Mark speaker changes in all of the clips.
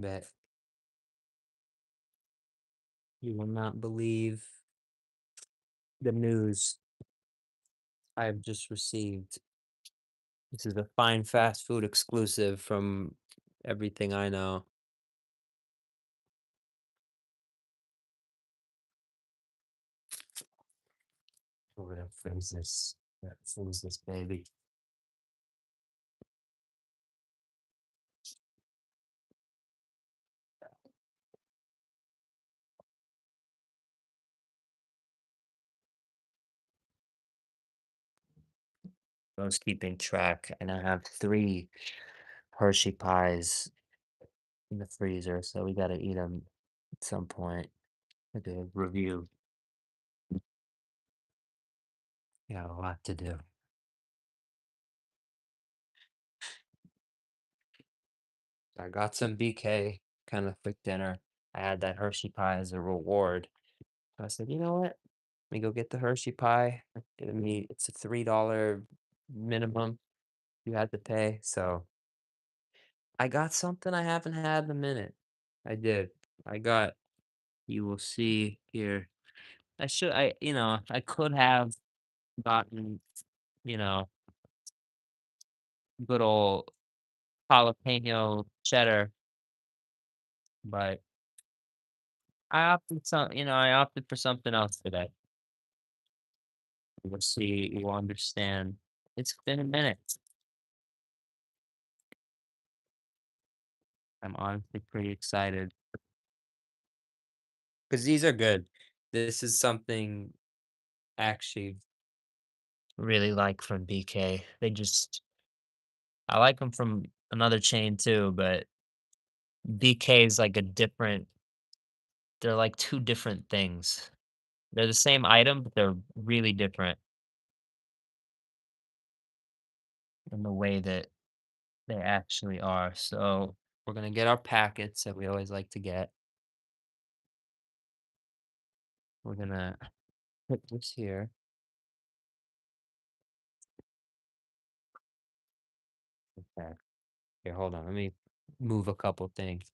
Speaker 1: But you will not believe the news I've just received. This is a fine fast food exclusive from everything I know. We're gonna freeze this. Yeah, freeze this baby. I was keeping track, and I have 3 Hershey pies in the freezer, so we gotta eat them at some point. I do a review. Got a lot to do. I got some BK, kinda quick dinner. I had that Hershey pie as a reward. So I said, "You know what? Let me go get the Hershey pie." It's a $3 minimum you had to pay, so I got something I haven't had in a minute. I did. I got you will see here. I could have gotten, you know, good old jalapeno cheddar, but I opted for something else today. You'll see, you will understand. It's been a minute. I'm honestly pretty excited because these are good. This is something I actually really like from BK. I like them from another chain too, but BK is like they're like 2 different things. They're the same item, but they're really different in the way that they actually are. So we're gonna get our packets that we always like to get. We're gonna put this here. Okay. Here, hold on. Let me move a couple things.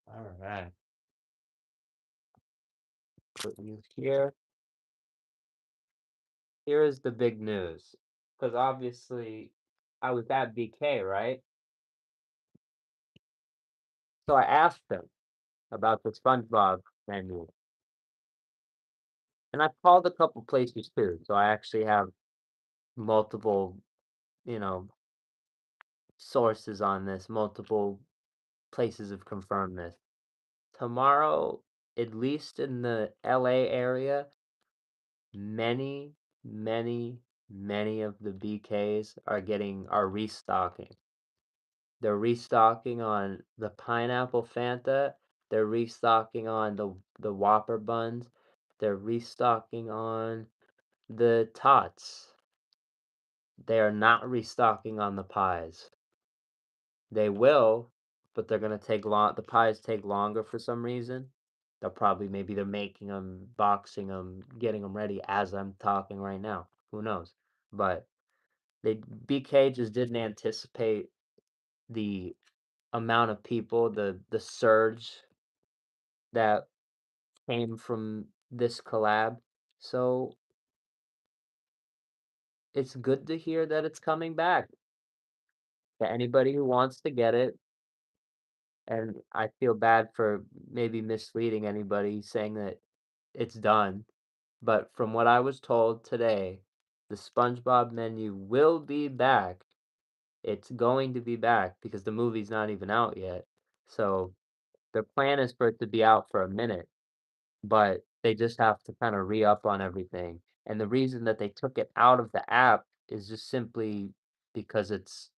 Speaker 1: All right. Put you here. Here is the big news. Because obviously I was at BK, right? So I asked them about the Spongebob menu. And I've called a couple places too. So I actually have multiple, you know, sources on this, multiple places have confirmed this. Tomorrow, at least in the LA area, many, many, many of the BKs are restocking. They're restocking on the pineapple Fanta. They're restocking on the Whopper buns. They're restocking on the tots. They are not restocking on the pies. They will, but they're gonna take long. The pies take longer for some reason. Maybe they're making them, boxing them, getting them ready as I'm talking right now. Who knows? But BK just didn't anticipate the amount of people, the surge that came from this collab. So it's good to hear that it's coming back. To anybody who wants to get it, and I feel bad for maybe misleading anybody saying that it's done. But from what I was told today, the SpongeBob menu will be back. It's going to be back because the movie's not even out yet. So the plan is for it to be out for a minute, but they just have to kind of re-up on everything. And the reason that they took it out of the app is just simply because it's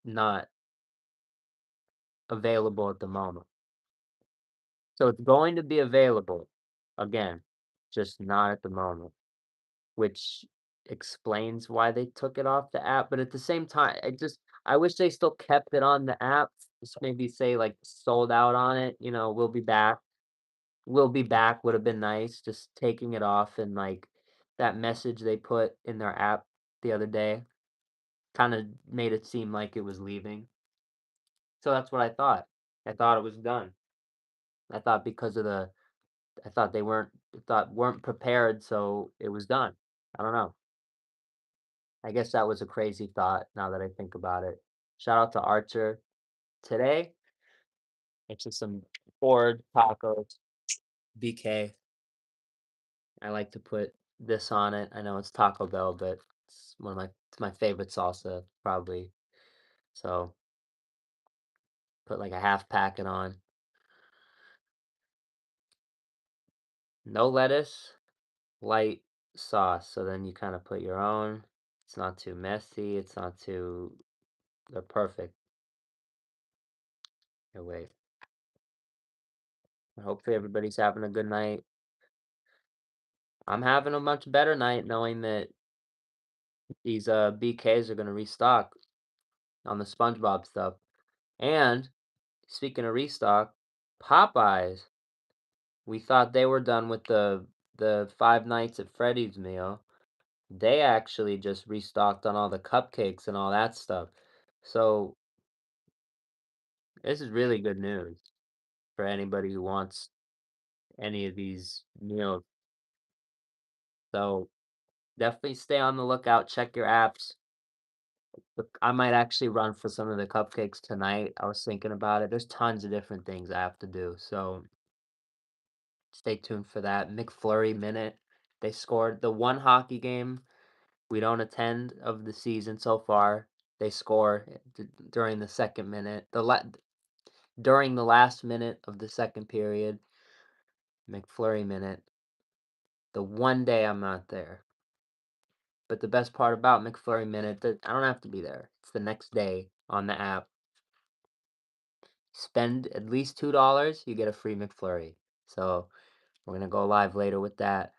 Speaker 1: not available at the moment. So it's going to be available again, just not at the moment, which explains why they took it off the app. But at the same time, I wish they still kept it on the app just maybe say, like, "Sold out on it," "We'll be back." "We'll be back" would have been nice, just taking it off and, like, that message they put in their app the other day kinda made it seem like it was leaving. So that's what I thought. I thought it was done. I thought because of the I thought they weren't prepared, so it was done. I don't know. I guess that was a crazy thought now that I think about it. Shout out to Archer. Today, it's just some Ford tacos, BK. I like to put this on it. I know it's Taco Bell, but it's my favorite salsa, probably. So put like a half packet on. No lettuce, light sauce. So then you kind of put your own. It's not too messy. It's not too. They're perfect. Here, wait. Hopefully everybody's having a good night. I'm having a much better night knowing that these BKs are gonna restock on the Spongebob stuff. And speaking of restock, Popeyes. We thought they were done with the Five Nights at Freddy's meal. They actually just restocked on all the cupcakes and all that stuff. So this is really good news for anybody who wants any of these meals. So definitely stay on the lookout. Check your apps. Look, I might actually run for some of the cupcakes tonight. I was thinking about it. There's tons of different things I have to do. So stay tuned for that. McFlurry Minute. They scored the one hockey game we don't attend of the season so far. They score during the second minute. During the last minute of the second period. McFlurry Minute. The one day I'm not there. But the best part about McFlurry Minute that I don't have to be there. It's the next day on the app. Spend at least $2, you get a free McFlurry. So we're gonna go live later with that.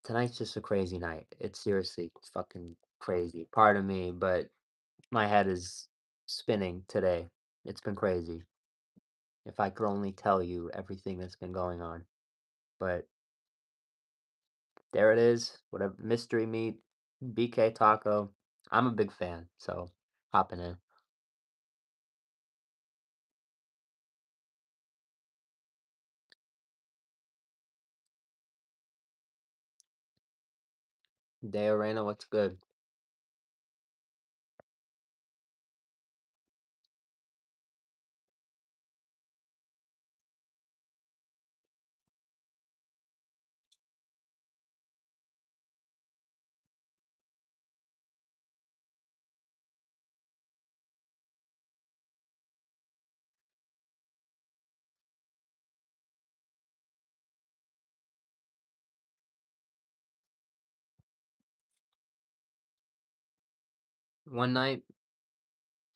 Speaker 1: Tonight's just a crazy night. It's seriously fucking crazy. Pardon me, but my head is spinning today. It's been crazy. If I could only tell you everything that's been going on. But there it is. Whatever mystery meat, BK taco. I'm a big fan, so hopping in. Day Arena, what's good? One night,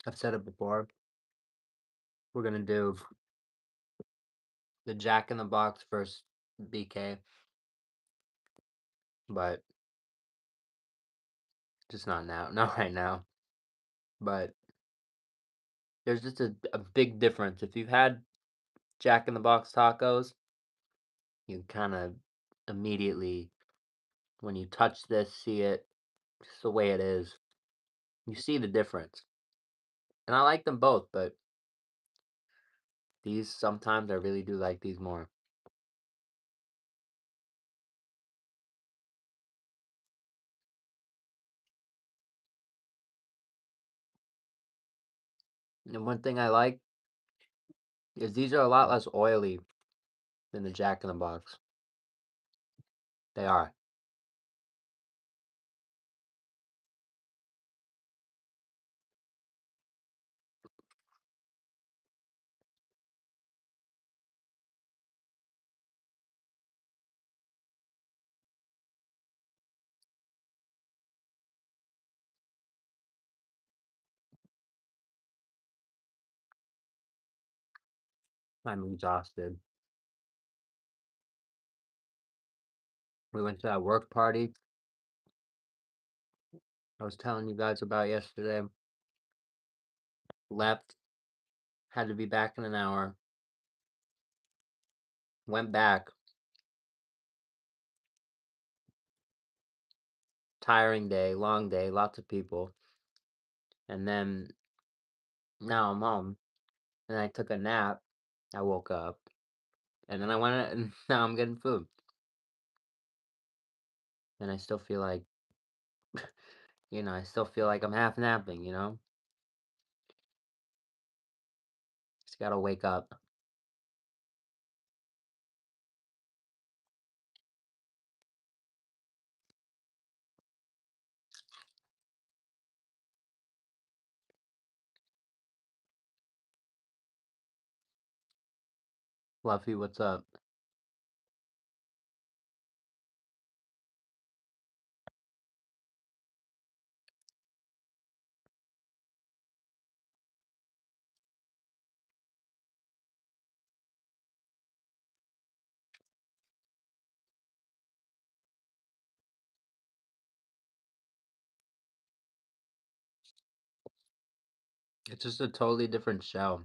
Speaker 1: I've said it before, we're gonna do the Jack in the Box versus BK, but just not now, not right now. But there's just a big difference. If you've had Jack in the Box tacos, you kind of immediately, when you touch this, see it, just the way it is, you see the difference. And I like them both, but these sometimes I really do like these more. And one thing I like is these are a lot less oily than the Jack in the Box. They are. I'm exhausted. We went to that work party I was telling you guys about yesterday. Left, Had to be back in an hour. Went back. Tiring day, long day, lots of people. And then now I'm home. And I took a nap. I woke up. And then I went and now I'm getting food. And I still feel like, I still feel like I'm half napping. Just gotta wake up. Fluffy, what's up? It's just a totally different show.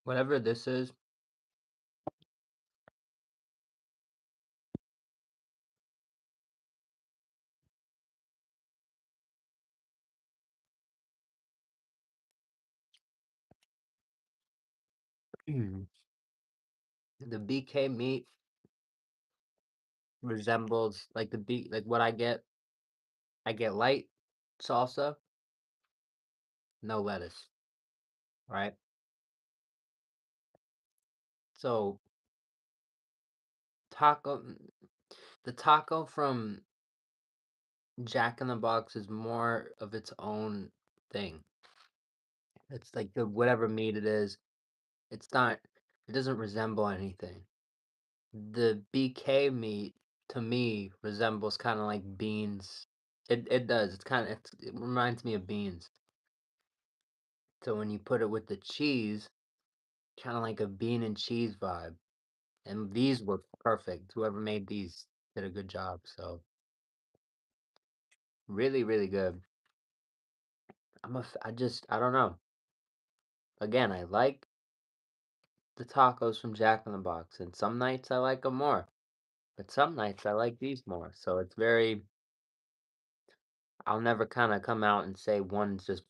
Speaker 1: Whatever this is, the BK meat resembles like like what I get. I get light salsa, no lettuce, right? So taco, the taco from Jack in the Box is more of its own thing. It's like the whatever meat it is. It's not. It doesn't resemble anything. The BK meat to me resembles kind of like beans. It does. It reminds me of beans. So when you put it with the cheese, kind of like a bean and cheese vibe. And these were perfect. Whoever made these did a good job. So really, really good. I don't know. Again, I like the tacos from Jack in the Box, and some nights I like them more, but some nights I like these more. So it's very. I'll never kind of come out and say one's just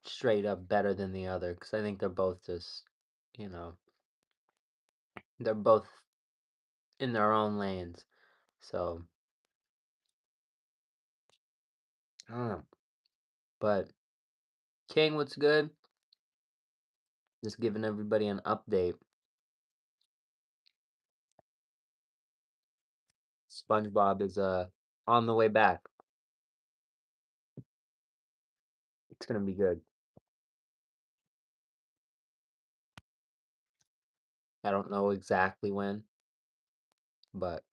Speaker 1: straight up better than the other because I think they're both just, you know, they're both in their own lanes. So I don't know. But King, what's good? Just giving everybody an update. SpongeBob is on the way back. It's gonna be good. I don't know exactly when, but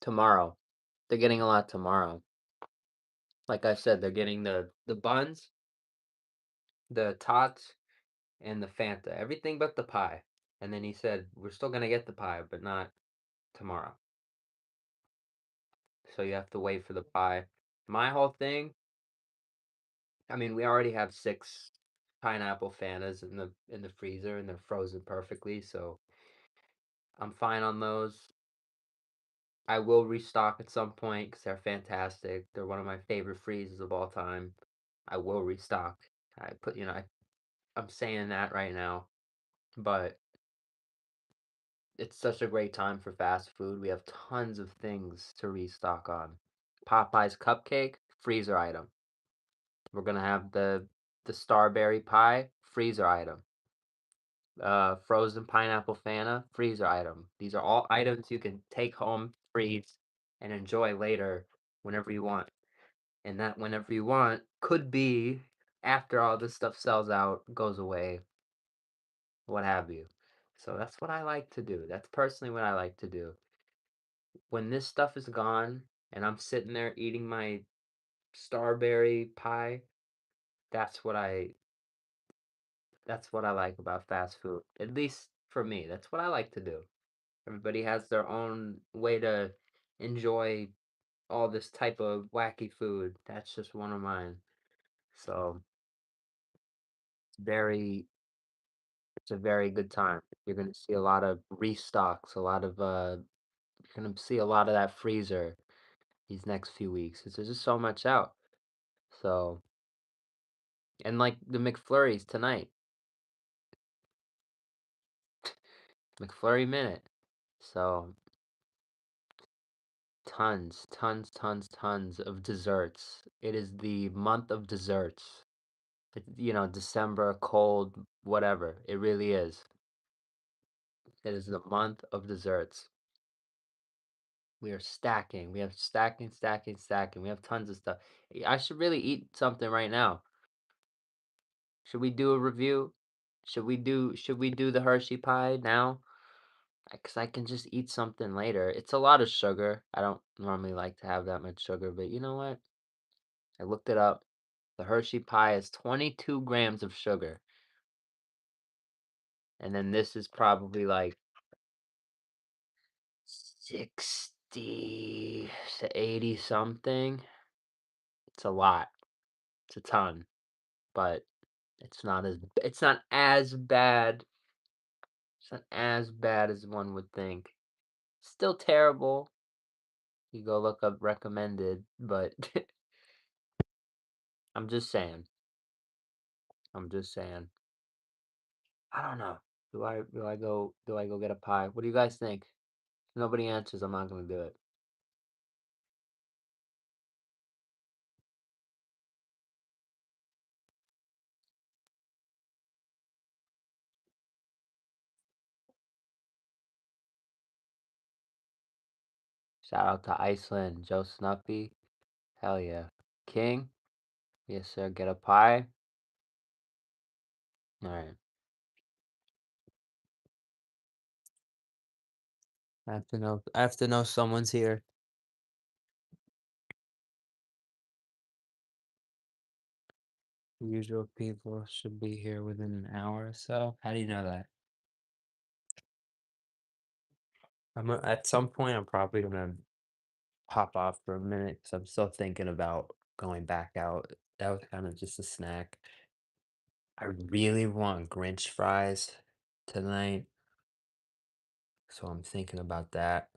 Speaker 1: tomorrow. They're getting a lot tomorrow. Like I said, they're getting the buns, the tots, and the Fanta. Everything but the pie. And then he said, we're still gonna get the pie, but not tomorrow. So you have to wait for the pie. My whole thing, I mean, we already have 6 pineapple Fantas in the freezer and they're frozen perfectly, so I'm fine on those. I will restock at some point because they're fantastic. They're one of my favorite freezes of all time. I will restock. I'm saying that right now, but it's such a great time for fast food. We have tons of things to restock on. Popeye's cupcake, freezer item. We're gonna have the starberry pie, freezer item. Frozen pineapple Fanta, freezer item. These are all items you can take home, freeze, and enjoy later whenever you want. And that whenever you want could be after all this stuff sells out, goes away, what have you. So that's what I like to do. That's personally what I like to do. When this stuff is gone and I'm sitting there eating my starberry pie, that's what I that's what I like about fast food. At least for me, that's what I like to do. Everybody has their own way to enjoy all this type of wacky food. That's just one of mine. So, very it's a very good time. You're gonna see a lot of restocks, a lot of you're gonna see a lot of that freezer these next few weeks. 'Cause there's just so much out. So, and like the McFlurries tonight, McFlurry minute. So, tons of desserts. It is the month of desserts. December, cold, whatever. It really is. It is the month of desserts. We are stacking. We have stacking, stacking, stacking. We have tons of stuff. I should really eat something right now. Should we do a review? Should we do the Hershey pie now? Because I can just eat something later. It's a lot of sugar. I don't normally like to have that much sugar, but you know what? I looked it up. The Hershey pie is 22 grams of sugar. And then this is probably like 60 to 80 something. It's a lot. It's a ton, but it's not as bad. It's not as bad as one would think. Still terrible. You go look up recommended, but I'm just saying. I'm just saying. I don't know. Do I go get a pie? What do you guys think? If nobody answers, I'm not gonna do it. Shout out to Iceland, Joe Snuffy. Hell yeah. King, yes sir, get a pie. Alright. I have to know someone's here. The usual people should be here within an hour or so. How do you know that? At some point I'm probably gonna pop off for a minute because I'm still thinking about going back out. That was kind of just a snack. I really want Grinch fries tonight, so I'm thinking about that.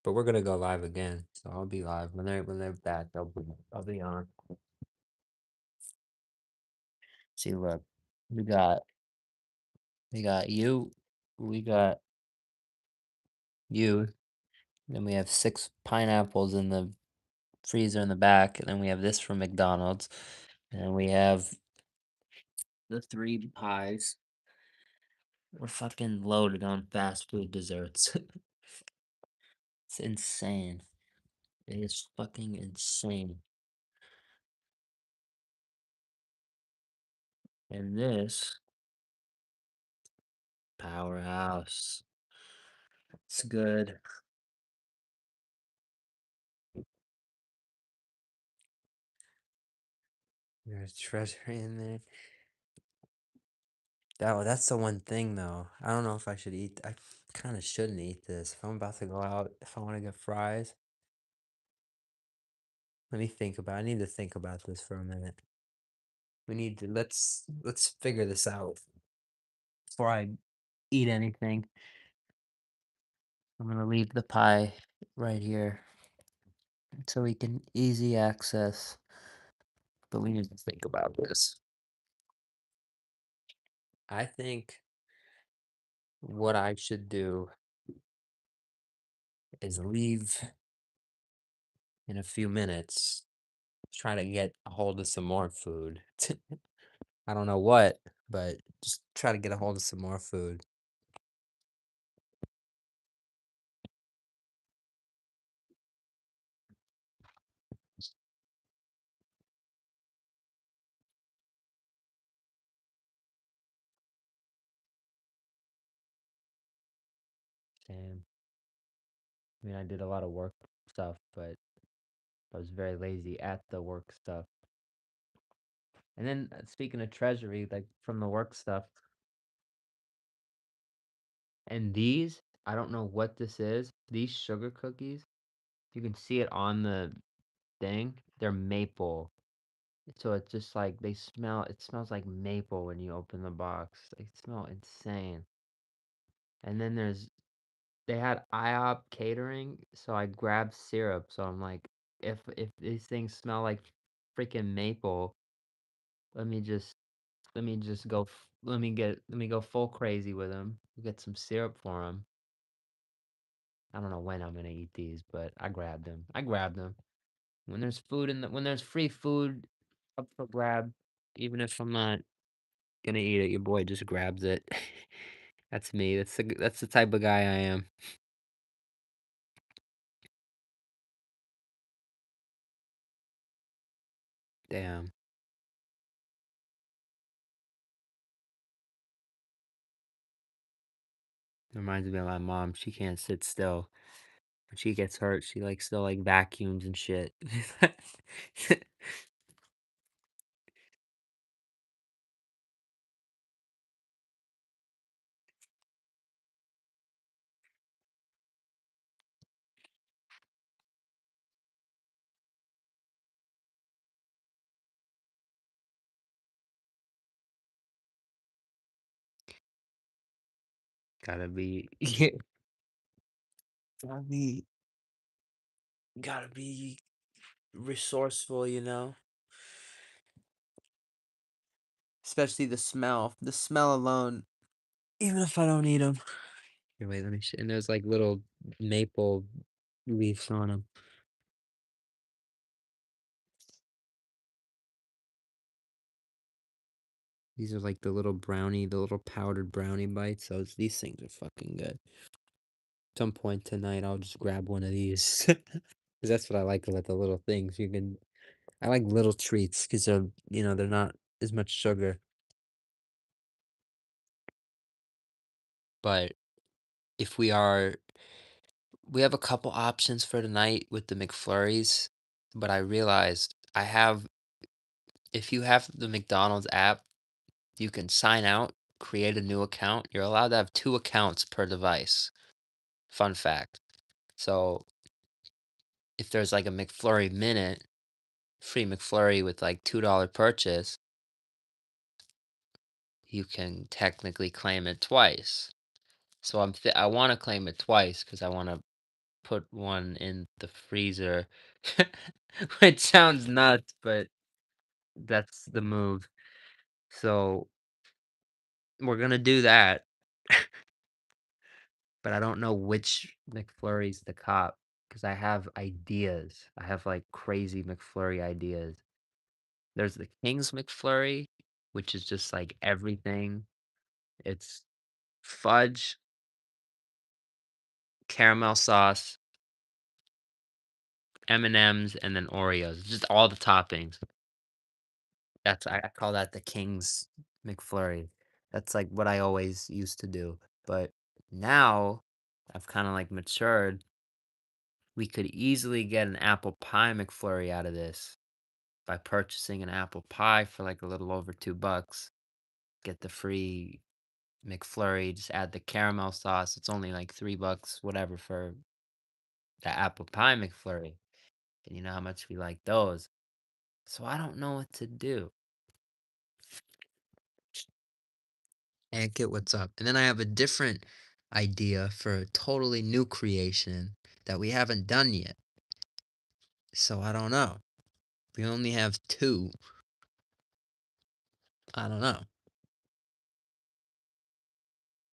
Speaker 1: But we're gonna go live again, so I'll be live when they're back. I'll be on. See, look, we got we got we got you, then we have 6 pineapples in the freezer in the back, and then we have this from McDonald's, and we have the 3 pies. We're fucking loaded on fast food desserts. It's insane. It is fucking insane. And this powerhouse. It's good. There's treasure in there. That's the one thing though. I don't know if I should eat. I kind of shouldn't eat this. If I'm about to go out, if I want to get fries, let me think about. I need to think about this for a minute. Let's figure this out before I eat anything. I'm gonna leave the pie right here so we can easy access. But we need to think about this. I think what I should do is leave in a few minutes, try to get a hold of some more food. I don't know what, but just try to get a hold of some more food. Same. I mean, I did a lot of work stuff, but I was very lazy at the work stuff. And then speaking of treasury, like from the work stuff, and these, I don't know what this is. These sugar cookies, you can see it on the thing. They're maple. So it's just like it smells like maple when you open the box. They smell insane. And then they had IHOP catering, so I grabbed syrup. So I'm like, if these things smell like freaking maple, let me just let me just go let me go full crazy with them. Get some syrup for them. I don't know when I'm gonna eat these, but I grabbed them. I grabbed them. When there's free food up for grab, even if I'm not gonna eat it, your boy just grabs it. That's me. That's the type of guy I am. Damn. Reminds me of my mom. She can't sit still. When she gets hurt, she like still like vacuums and shit. Gotta be gotta be gotta be resourceful, you know? Especially the smell. The smell alone, even if I don't eat them. Here, wait, let me and there's like little maple leaves on them. These are like the little powdered brownie bites. These things are fucking good. Some point tonight, I'll just grab one of these. 'Cause that's what I like about the little things. I like little treats because they're not as much sugar. But if we have a couple options for tonight with the McFlurries, but I realized if you have the McDonald's app, you can sign out, create a new account. You're allowed to have two accounts per device. Fun fact. So if there's like a McFlurry minute, free McFlurry with like $2 purchase, you can technically claim it twice. So I want to claim it twice because I want to put one in the freezer, which sounds nuts, but that's the move. So we're gonna do that, but I don't know which McFlurries to cop because I have ideas. I have like crazy McFlurry ideas. There's the King's McFlurry, which is just like everything. It's fudge, caramel sauce, M&Ms, and then Oreos. Just all the toppings. I call that the King's McFlurry. That's like what I always used to do. But now I've kind of like matured. We could easily get an apple pie McFlurry out of this by purchasing an apple pie for like a little over $2. Get the free McFlurry, just add the caramel sauce. It's only like $3, whatever, for the apple pie McFlurry. And you know how much we like those. So I don't know what to do. And get what's up. And then I have a different idea for a totally new creation that we haven't done yet. So I don't know. We only have two. I don't know.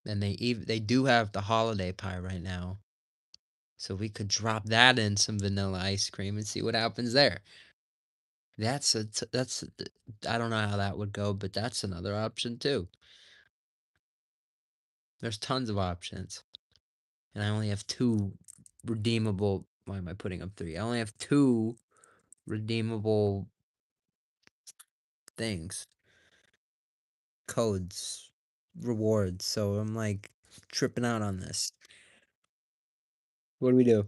Speaker 1: And they do have the holiday pie right now. So we could drop that in some vanilla ice cream and see what happens there. That's I don't know how that would go, but that's another option too. There's tons of options. And I only have two redeemable. Why am I putting up three? I only have two redeemable things, codes, rewards. So I'm like tripping out on this. What do we do?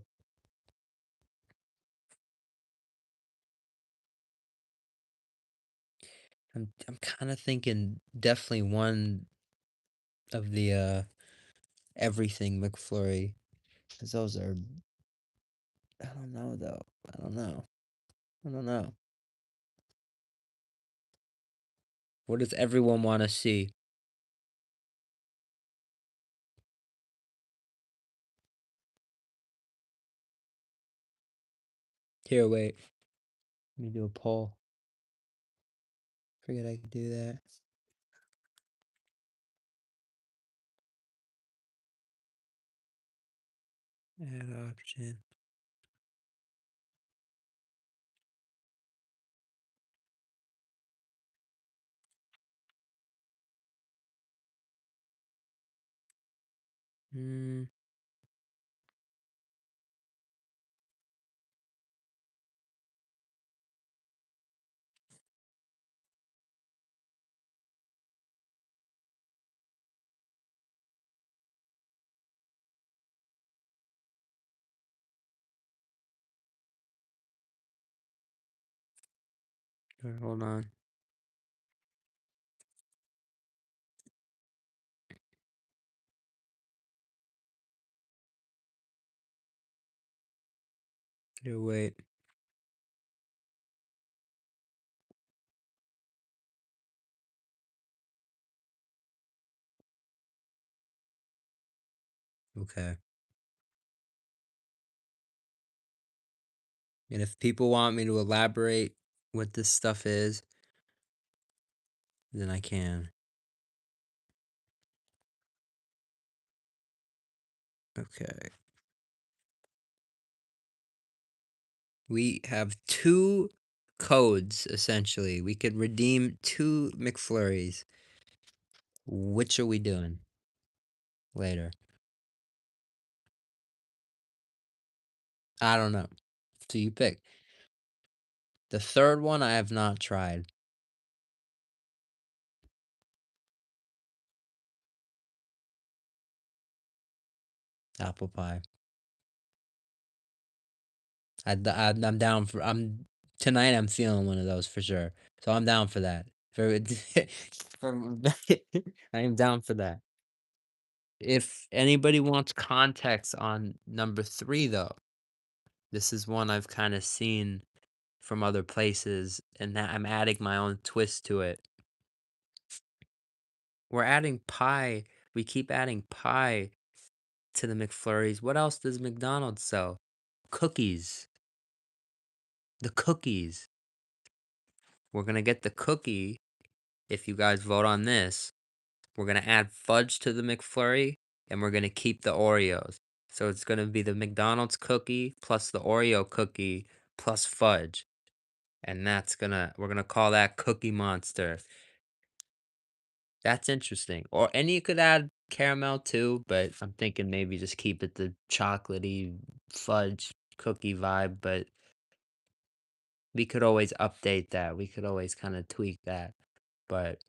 Speaker 1: I'm kind of thinking definitely one of the everything McFlurry, because those are, I don't know though. I don't know. I don't know. What does everyone want to see? Here, wait. Let me do a poll. Forget I could do that. Add option. Hmm. Hold on. Here, wait. Okay. And if people want me to elaborate what this stuff is, then I can. Okay. We have two codes essentially. We could redeem two McFlurries. Which are we doing later? I don't know. So you pick. The third one I have not tried. Apple pie. I'm down for. I'm tonight. I'm feeling one of those for sure. So I'm down for that. For, for I am down for that. If anybody wants context on number three, though, this is one I've kind of seen from other places, and that I'm adding my own twist to it. We're adding pie. We keep adding pie to the McFlurries. What else does McDonald's sell? Cookies. The cookies. We're gonna get the cookie if you guys vote on this. We're gonna add fudge to the McFlurry, and we're gonna keep the Oreos. So it's gonna be the McDonald's cookie plus the Oreo cookie plus fudge. And we're gonna call that Cookie Monster. That's interesting. And you could add caramel too, but I'm thinking maybe just keep it the chocolatey fudge cookie vibe, but we could always update that. We could always kind of tweak that. But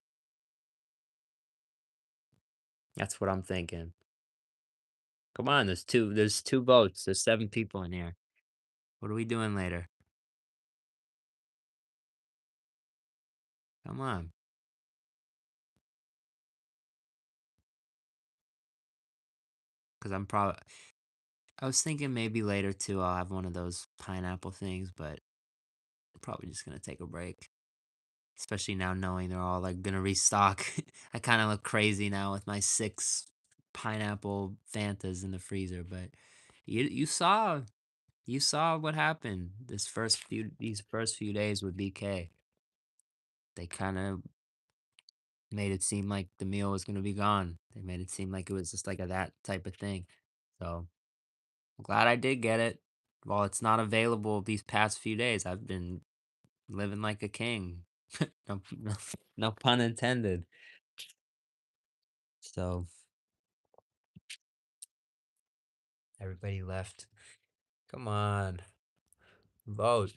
Speaker 1: that's what I'm thinking. Come on, there's two votes. There's seven people in here. What are we doing later? Come on. Cause I was thinking maybe later too I'll have one of those pineapple things, but I'm probably just gonna take a break. Especially now knowing they're all like gonna restock. I kind of look crazy now with my six pineapple Fantas in the freezer, but you saw what happened these first few days with BK. They kind of made it seem like the meal was gonna be gone. They made it seem like it was just like that type of thing. So I'm glad I did get it. While it's not available these past few days, I've been living like a king. No, no pun intended. So everybody left. Come on, vote.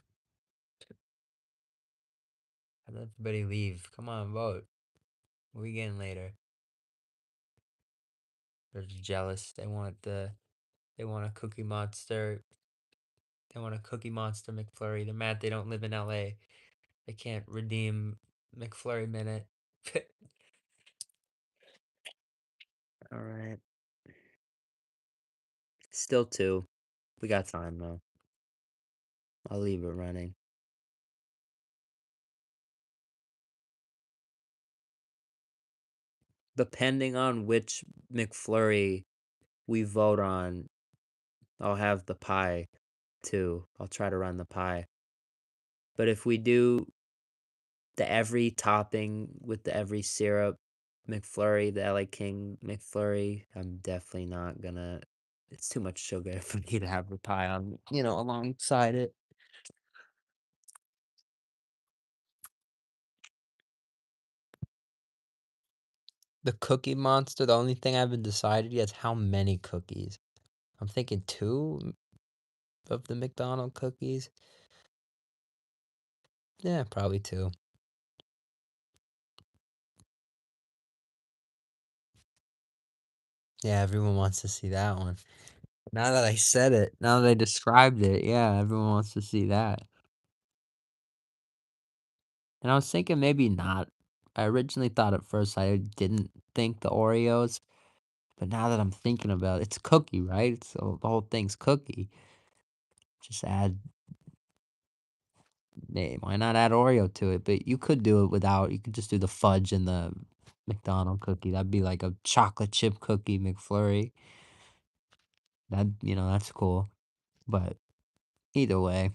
Speaker 1: Let everybody leave. Come on, vote. What are we getting later? They're just jealous. They want the They want a Cookie Monster. They want a Cookie Monster McFlurry. They're mad they don't live in LA. They can't redeem McFlurry Minute. All right. Still two. We got time though. I'll leave it running. Depending on which McFlurry we vote on, I'll have the pie too. I'll try to run the pie. But if we do the every topping with the every syrup McFlurry, the LA King McFlurry, I'm definitely not gonna. It's too much sugar for me to have the pie on, alongside it. The Cookie Monster, the only thing I haven't decided yet is how many cookies. I'm thinking two of the McDonald cookies. Yeah, probably two. Yeah, everyone wants to see that one. Now that I said it, now that I described it, yeah, everyone wants to see that. And I was thinking maybe not. I originally thought at first I didn't think the Oreos, but now that I'm thinking about it, it's cookie, right? So the whole thing's cookie. Just add, why not add Oreo to it? But you could do it without. You could just do the fudge and the McDonald cookie. That'd be like a chocolate chip cookie McFlurry. That's cool. But either way,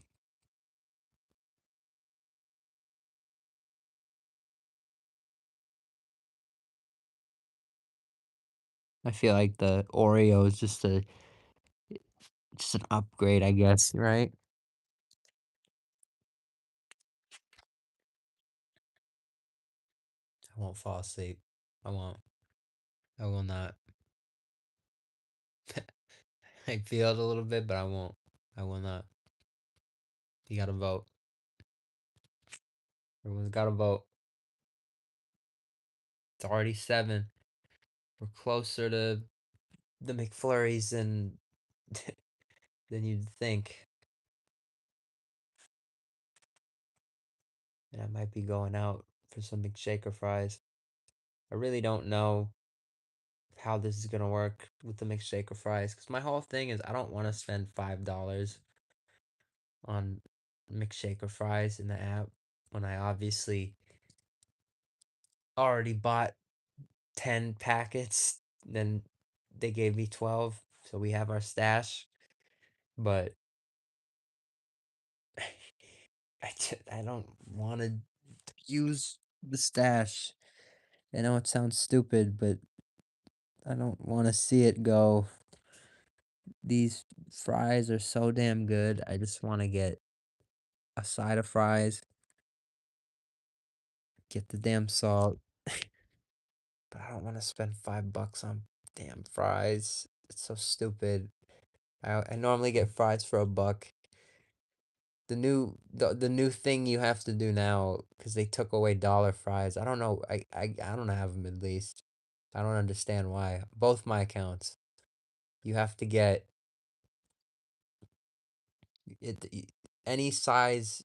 Speaker 1: I feel like the Oreo is just an upgrade, I guess, right? I won't fall asleep. I won't. I will not. I feel it a little bit, but I won't. I will not. You gotta vote. Everyone's gotta vote. It's already 7. We're closer to the McFlurries than you'd think. And I might be going out for some McShaker fries. I really don't know how this is gonna work with the McShaker fries, because my whole thing is I don't want to spend $5 on McShaker fries in the app when I obviously already bought 10 packets. Then they gave me 12, so we have our stash. But I don't want to use the stash. I know it sounds stupid, but I don't want to see it go. These fries are so damn good. I just want to get a side of fries, get the damn salt, but I don't want to spend $5 on damn fries. It's so stupid. I normally get fries for $1. The new thing you have to do now, because they took away dollar fries. I don't know. I don't have them at least. I don't understand why. Both my accounts. You have to get any size.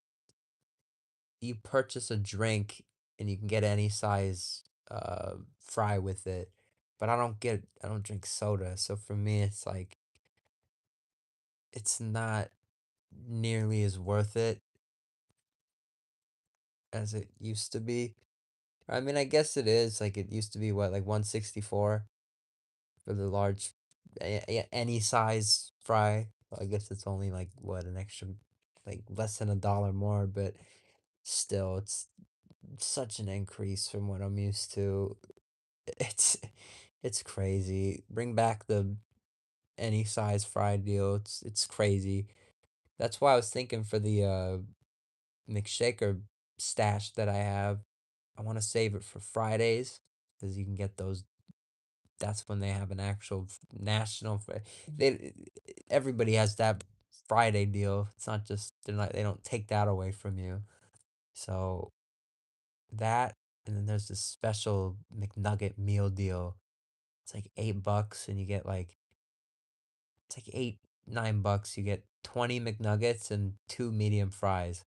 Speaker 1: You purchase a drink and you can get any size fry with it. But I don't drink soda. So for me it's like it's not nearly as worth it as it used to be. I mean, I guess it is. Like it used to be what, like 164 for the large any size fry. Well, I guess it's only like what, an extra, like less than $1 more, but still it's such an increase from what I'm used to. It's it's crazy. Bring back the any size fry deal. It's crazy. That's why I was thinking for the McShaker stash that I have, I want to save it for Fridays because you can get those. That's when they have an actual national. They everybody has that Friday deal. It's not just they don't take that away from you. So that, and then there's this special McNugget meal deal. It's like $8 and you get like
Speaker 2: It's like 8, $9. You get 20 McNuggets and 2 medium fries.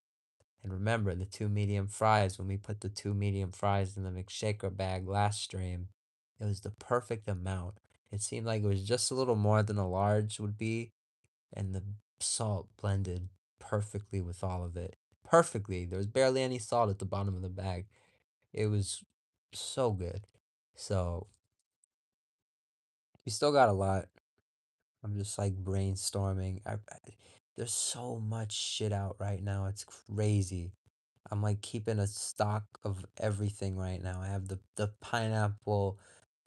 Speaker 2: And remember, the 2 medium fries, when we put the 2 medium fries in the McShaker bag last stream, it was the perfect amount. It seemed like it was just a little more than a large would be, and the salt blended perfectly with all of it. Perfectly. There was barely any salt at the bottom of the bag. It was so good. So, we still got a lot. I'm just like brainstorming. There's so much shit out right now. It's crazy. I'm like keeping a stock of everything right now. I have the pineapple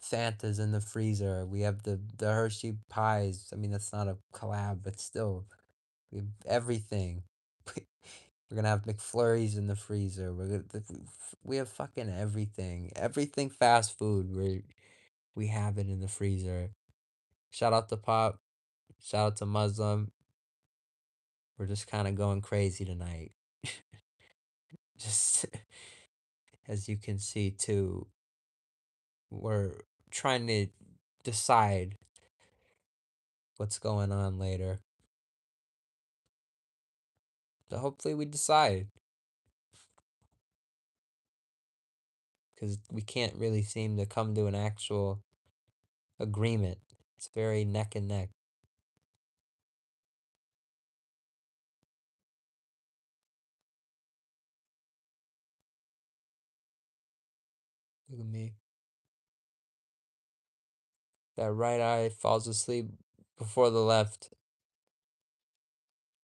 Speaker 2: Fantas in the freezer. We have the Hershey pies. I mean, that's not a collab, but still, we have everything. We're gonna have McFlurries in the freezer. We have fucking everything. Everything fast food. We have it in the freezer. Shout out to Pop. Shout out to Muslim. We're just kind of going crazy tonight. Just as you can see too, we're trying to decide what's going on later. So hopefully we decide, because we can't really seem to come to an actual agreement. It's very neck and neck. Look at me. That right eye falls asleep before the left.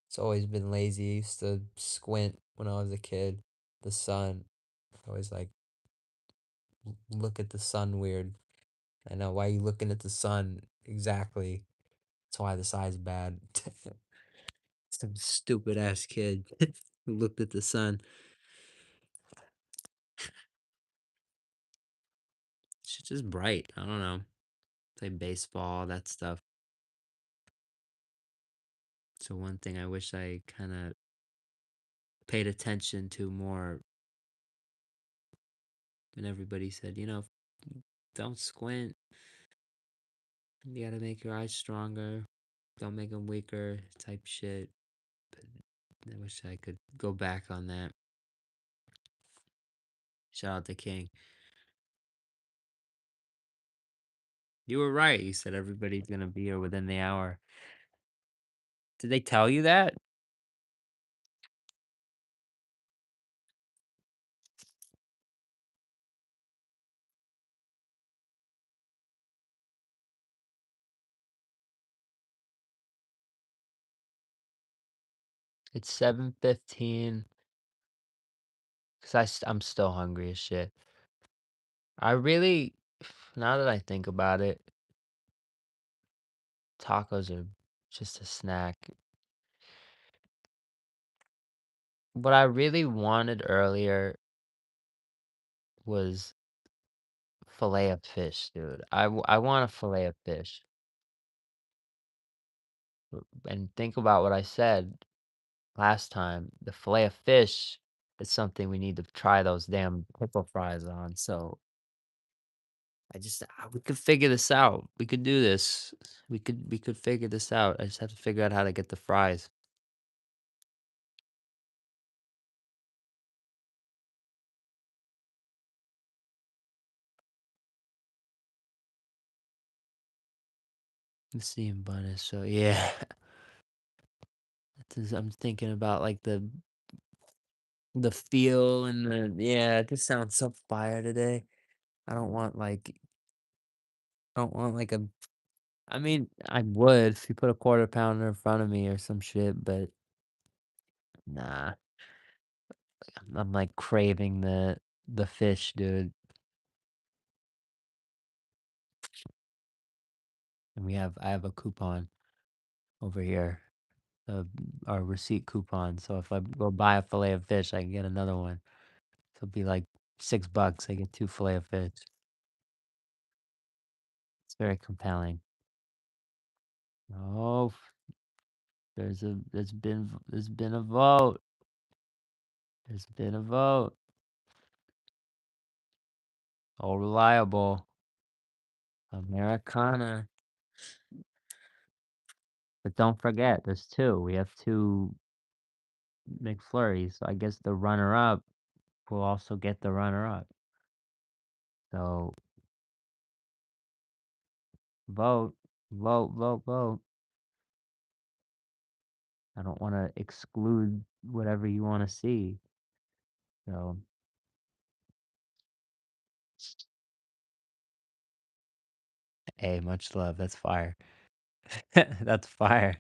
Speaker 2: It's always been lazy. I used to squint when I was a kid. The sun. Always like look at the sun weird. I know why you looking at the sun exactly. That's why this eye's bad. Some stupid ass kid who looked at the sun. Shit's just bright. I don't know. Play baseball, that stuff. So one thing I wish I kind of paid attention to more. And everybody said, don't squint. You gotta make your eyes stronger. Don't make them weaker. Type shit. But I wish I could go back on that. Shout out to King. You were right. You said everybody's gonna be here within the hour. Did they tell you that? It's 7:15. Cause I'm still hungry as shit. I really, now that I think about it, tacos are just a snack. What I really wanted earlier was fillet of fish, dude. I want a fillet of fish. And think about what I said last time. The fillet of fish is something we need to try those damn pickle fries on. So we could figure this out. We could do this. We could figure this out. I just have to figure out how to get the fries. The seeing bun so yeah. I'm thinking about like the feel and the yeah, it just sounds so fire today. I don't want like I don't want like a I mean, I would if you put a quarter pounder in front of me or some shit, but nah. I'm like craving the fish, dude. And I have a coupon over here. Uh, our receipt coupon. So if I go buy a fillet of fish, I can get another one. So it'd be like $6. I get two fillet of fish. It's very compelling. Oh, there's been a vote. There's been a vote. All reliable. Americana.
Speaker 1: But don't forget, there's 2. We have 2 McFlurries, so I guess the runner-up will also get the runner-up. So vote, vote, vote, vote. I don't wanna exclude whatever you wanna see. So, hey, much love. That's fire. That's fire.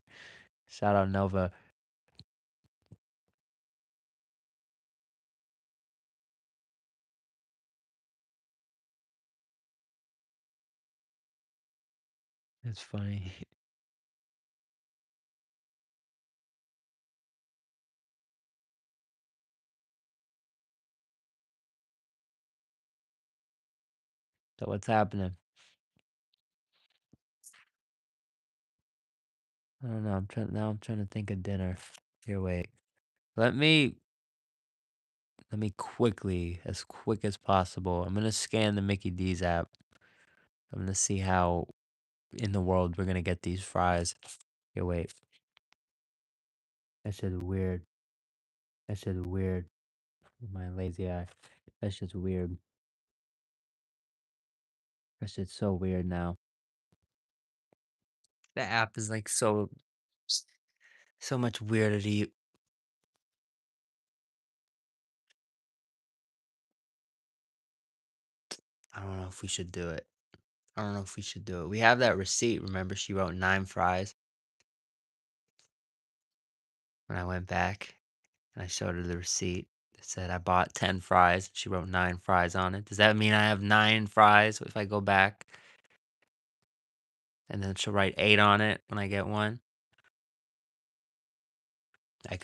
Speaker 1: Shout out Nova. It's funny. So what's happening? I don't know. I'm trying to think of dinner. Here, wait. Let me let me quickly, as quick as possible. I'm gonna scan the Mickey D's app. I'm gonna see how in the world we're gonna get these fries. Here, wait. That shit's weird. That shit's weird. My lazy eye. That shit's weird. That shit's so weird now. The app is like so much weirder to you. I don't know if we should do it. I don't know if we should do it. We have that receipt. Remember, she wrote 9 fries when I went back and I showed her the receipt. It said I bought 10 fries. She wrote 9 fries on it. Does that mean I have 9 fries if I go back? And then she'll write 8 on it when I get one.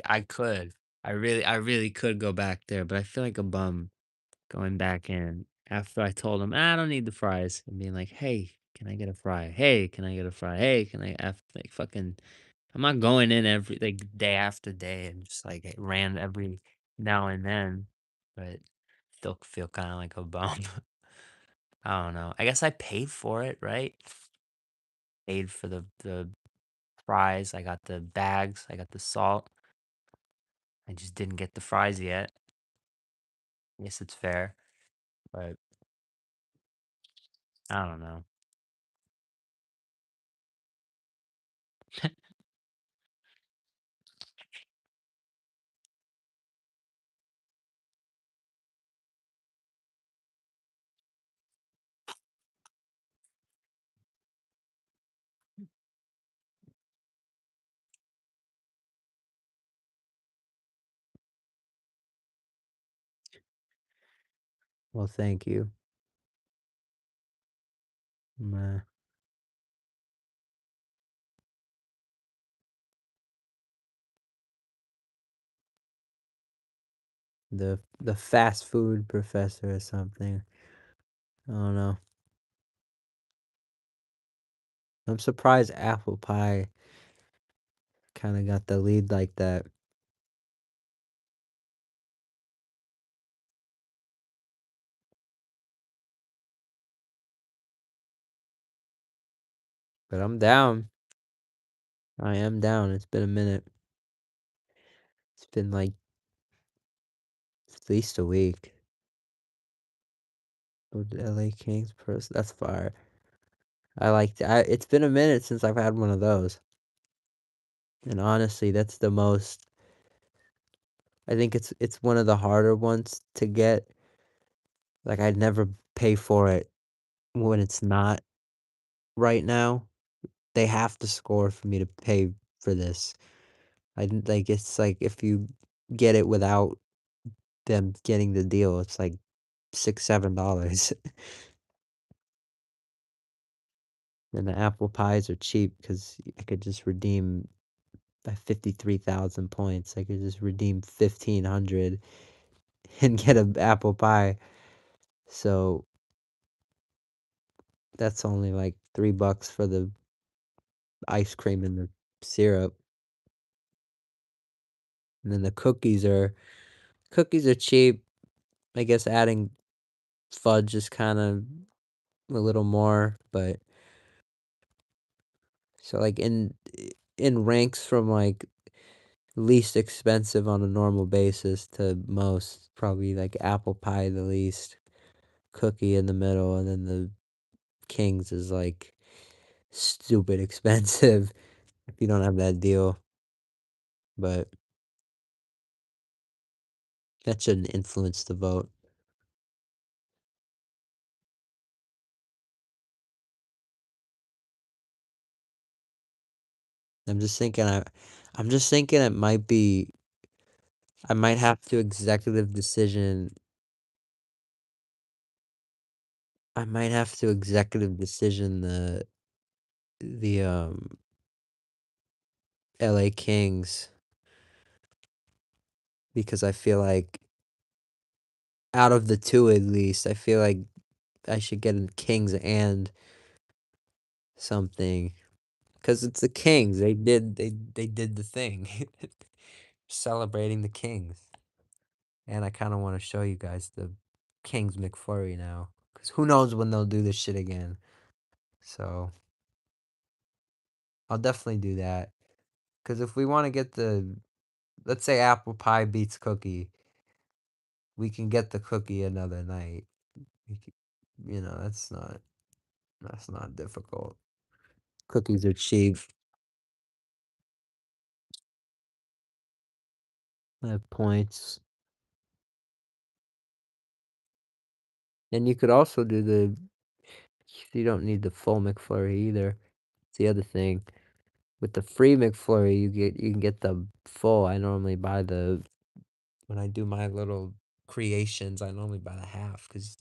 Speaker 1: I could. I really could go back there, but I feel like a bum going back in after I told him, "Ah, I don't need the fries," and being like, "Hey, can I get a fry? Hey, can I get a fry? Hey, can I?" After, like fucking, I'm not going in every like day after day and just like it ran every now and then, but still feel kind of like a bum. I don't know. I guess I paid for it, right? Paid for the fries. I got the bags. I got the salt. I just didn't get the fries yet. Guess it's fair, but I don't know. Well, thank you. Nah. The fast food professor or something. I don't know. I'm surprised apple pie kind of got the lead like that. But I'm down. I am down. It's been a minute. It's been like at least a week. Oh, the LA Kings purse. That's fire. I like that. It's been a minute since I've had one of those. And honestly, that's the most I think it's one of the harder ones to get. Like I'd never pay for it when it's not right now. They have to score for me to pay for this. I didn't like it's like if you get it without them getting the deal, it's like 6, $7. And the apple pies are cheap because I could just redeem 53,000 points. I could just redeem 1,500 and get an apple pie. So that's only like $3 for the ice cream and the syrup. And then the cookies are cheap. I guess adding fudge is kind of a little more, but so like in
Speaker 2: in ranks from like least expensive on a normal basis to most. Probably like apple pie the least, cookie in the middle, and then the Kings is like stupid expensive if you don't have that deal. But that shouldn't influence the vote. I'm just thinking I'm just thinking it might be I might have to executive decision I might have to executive decision the LA Kings because I feel like out of the two at least, I feel like I should get a Kings and something because it's the Kings. They did the thing. Celebrating the Kings. And I kind of want to show you guys the Kings McFlurry now cuz who knows when they'll do this shit again. So, I'll definitely do that cuz if we want to get the let's say apple pie beats cookie, we can get the cookie another night. We c that's not difficult. Cookies are cheap. I have points. And you could also do you don't need the full McFlurry either. It's the other thing. With the free McFlurry, you can get the full. I normally buy the when I do my little creations, I normally buy the half because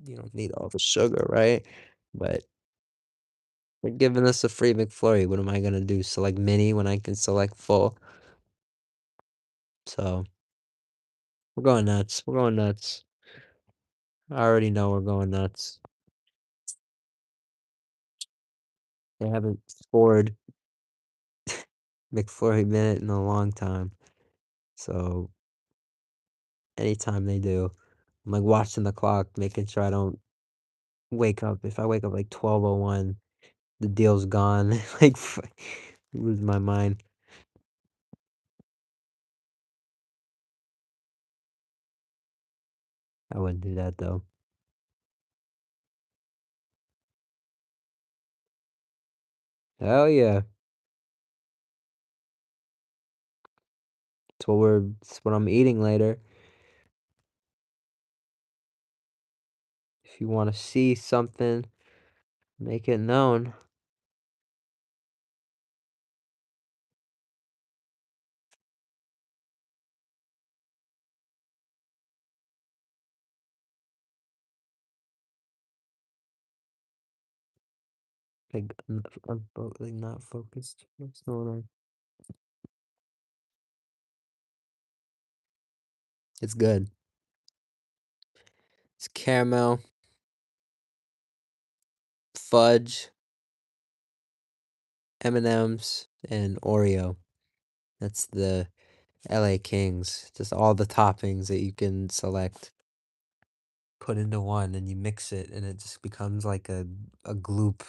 Speaker 2: you don't need all the sugar, right? But they're giving us a free McFlurry. What am I gonna do? Select mini when I can select full? So we're going nuts. We're going nuts. I already know we're going nuts. They haven't scored McFlurry minute in a long time. So anytime they do, I'm like watching the clock, making sure I don't wake up. If I wake up like 12:01, the deal's gone. Like lose my mind. I wouldn't do that though. Hell yeah. It's what I'm eating later. If you want to see something, make it known. Like like not focused. What's going on? It's good. It's caramel, fudge, M&Ms, and Oreo. That's the LA Kings. Just all the toppings that you can select, put into one, and you mix it, and it just becomes like a gloop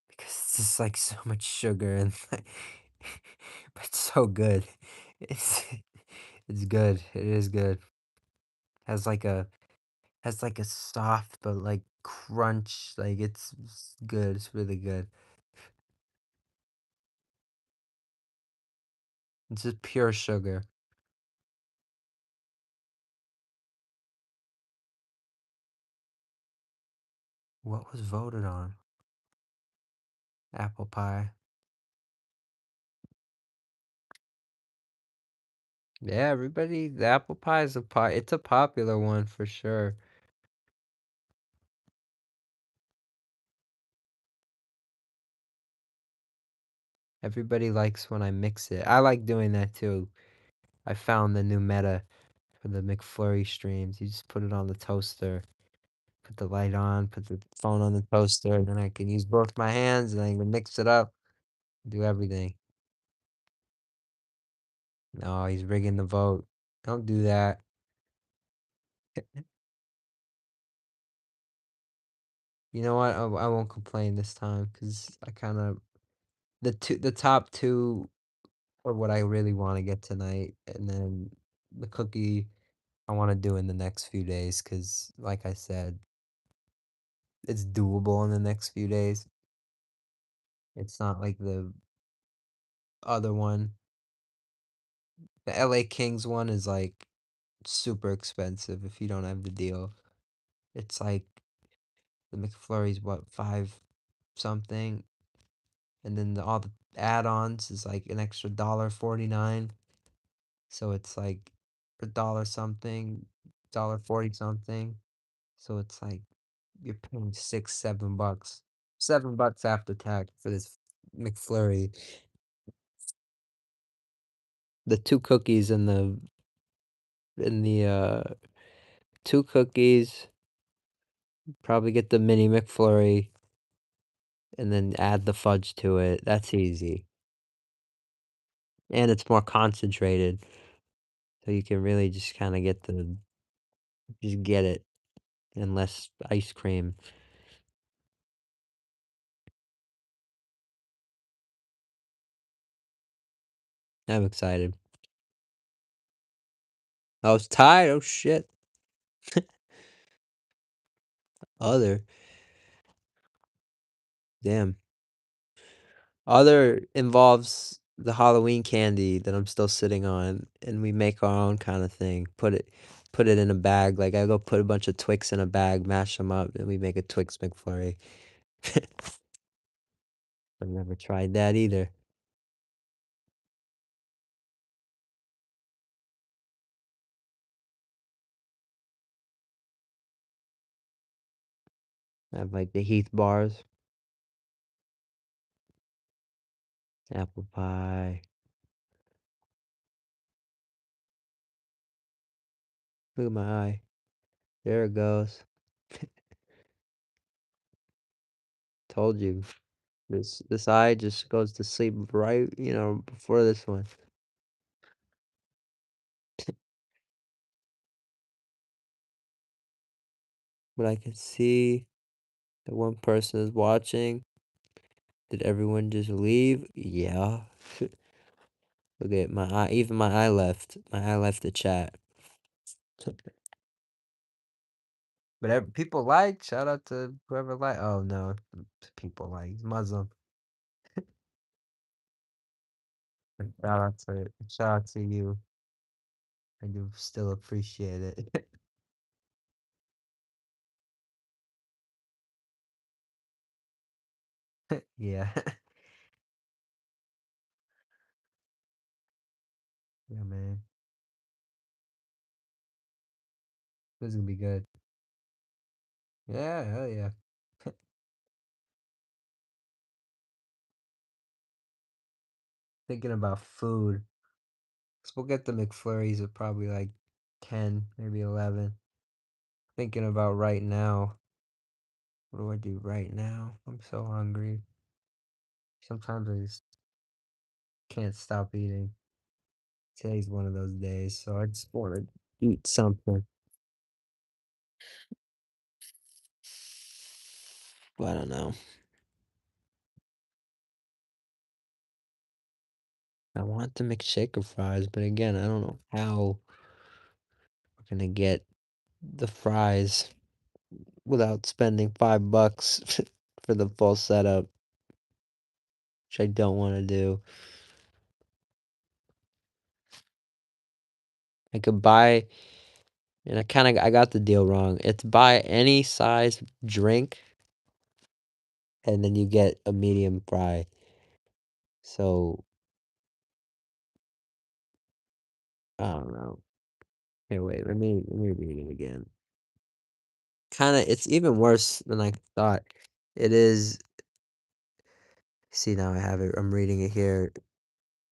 Speaker 2: because it's just like so much sugar and like, but it's so good. It's it's good. It is good. Has like a has like a soft but like crunch. Like it's good. It's really good. It's just pure sugar. What was voted on? Apple pie. Yeah, everybody, the apple pie is a pie. It's a popular one for sure. Everybody likes when I mix it. I like doing that too. I found the new meta for the McFlurry streams. You just put it on the toaster, put the light on, put the phone on the toaster, and then I can use both my hands and I can mix it up, do everything. No, he's rigging the vote. Don't do that. You know what? I won't complain this time because I kind of The top 2 are what I really wanna get tonight, and then the cookie I wanna do in the next few days, cause like I said, it's doable in the next few days. It's not like the other one. The LA Kings one is, like, super expensive if you don't have the deal. It's like the McFlurry's what, 5 something, and then all the add-ons is, like, an extra $1.49, so it's, like, a dollar something, $1.40 something, so it's, like, you're paying 6, $7. $7 after tax for this McFlurry. The 2 cookies and the 2 cookies, probably get the mini McFlurry, and then add the fudge to it. That's easy. And it's more concentrated, so you can really just kinda just get it, and less ice cream. I'm excited. I was tired, oh shit. Other damn. Other involves the Halloween candy that I'm still sitting on, and we make our own kinda thing. Put it in a bag, like, I go put a bunch of Twix in a bag, mash them up, and we make a Twix McFlurry. I've never tried that either. I have, like, the Heath bars, apple pie. Look at my eye. There it goes. Told you. This eye just goes to sleep right, before this one. But I can see that one person is watching. Did everyone just leave? Yeah. Look at my eye. Even my eye left. My eye left the chat. But people like. Shout out to whoever like. Oh no, people like. He's Muslim. Shout out to you. I do still appreciate it. Yeah. Yeah, man. This is gonna be good. Yeah, hell yeah. Thinking about food. So we'll get the McFlurries at probably like 10, maybe 11. Thinking about right now. What do I do right now? I'm so hungry. Sometimes I just can't stop eating. Today's one of those days, so I just want to eat something. But I don't know. I want the McShaker fries, but again, I don't know how we're gonna get the fries without spending $5 for the full setup, which I don't want to do. I could buy, and I got the deal wrong. It's buy any size drink, and then you get a medium fry. So I don't know. Here, wait. Let me read it again. It's even worse than I thought. It is. See, now I have it. I'm reading it here.